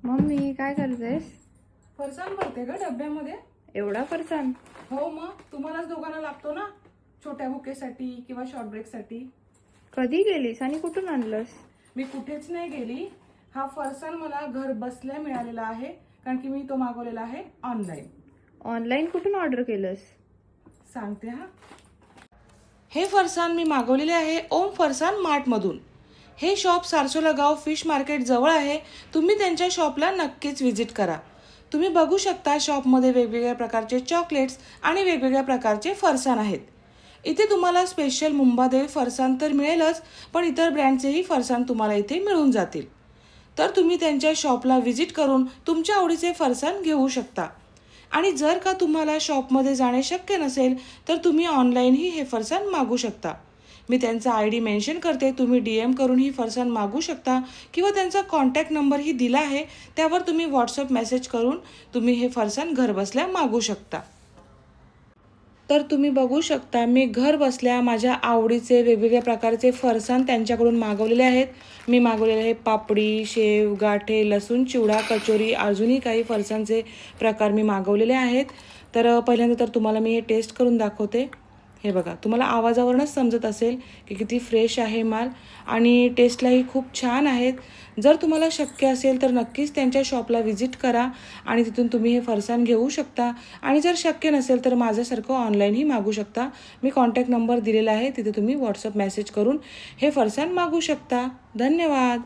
Mummy काय करतेस? फरसाण भरते का डब्यामध्ये? एवढा फरसाण? हो, मग तुम्हालाच दोघांना लागतो ना, छोट्या बुकेसाठी किंवा शॉर्ट ब्रेकसाठी. कधी गेलीस आणि कुठून आणलंस? मी कुठेच नाही गेली. हा फरसाण मला घर बसल्या मिळालेला आहे, कारण की मी तो मागवलेला आहे ऑनलाईन. ऑनलाईन कुठून ऑर्डर केलंस? सांगते हा. हे फरसाण मी मागवलेले आहे ओम फरसाण मार्टमधून. हे शॉप सारसोला गाव फिश मार्केट जवळ आहे. तुम्ही त्यांच्या शॉपला नक्कीच व्हिजिट करा. तुम्ही बघू शकता शॉपमध्ये वेगवेगळ्या प्रकारचे चॉकलेट्स आणि वेगवेगळ्या प्रकारचे फरसाण आहेत. इथे तुम्हाला स्पेशल मुंबादेवी फरसाण तर मिळेलच, पण इतर ब्रँडचेही फरसाण तुम्हाला इथे मिळून जातील. तर तुम्ही त्यांच्या शॉपला व्हिजिट करून तुमच्या आवडीचे फरसाण घेऊ शकता. आणि जर का तुम्हाला शॉपमध्ये जाणे शक्य नसेल तर तुम्ही ऑनलाईनही हे फरसाण मागू शकता. मी त्यांचा ID मेन्शन करते, तुम्ही DM करून ही फरसाण मागू शकता किंवा त्यांचा कॉन्टॅक्ट नंबरही दिला आहे, त्यावर तुम्ही व्हॉट्सअप मेसेज करून तुम्ही हे फरसाण घरबसल्या मागू शकता. तर तुम्ही बघू शकता मी घर बसल्या माझ्या आवडीचे वेगवेगळ्या प्रकारचे फरसाण त्यांच्याकडून मागवलेले आहेत. मी मागवलेले आहे पापडी, शेव, गाठे, लसूण चिवडा, कचोरी, अजूनही काही फरसाणचे प्रकार मी मागवलेले आहेत. तर पहिल्यांदा तर तुम्हाला मी हे टेस्ट करून दाखवते. हे बघा, तुम्हाला आवाजावरूनच समजत असेल की किती फ्रेश आहे माल आणि टेस्टलाही खूप छान आहेत. जर तुम्हाला शक्य असेल तर नक्कीच त्यांच्या शॉपला व्हिजिट करा आणि तिथून तुम्ही हे फरसाण घेऊ शकता. आणि जर शक्य नसेल तर माझ्यासारखं ऑनलाईनही मागू शकता. मी कॉन्टॅक्ट नंबर दिलेला आहे, तिथे तुम्ही व्हॉट्सअप मेसेज करून हे फरसाण मागू शकता. धन्यवाद.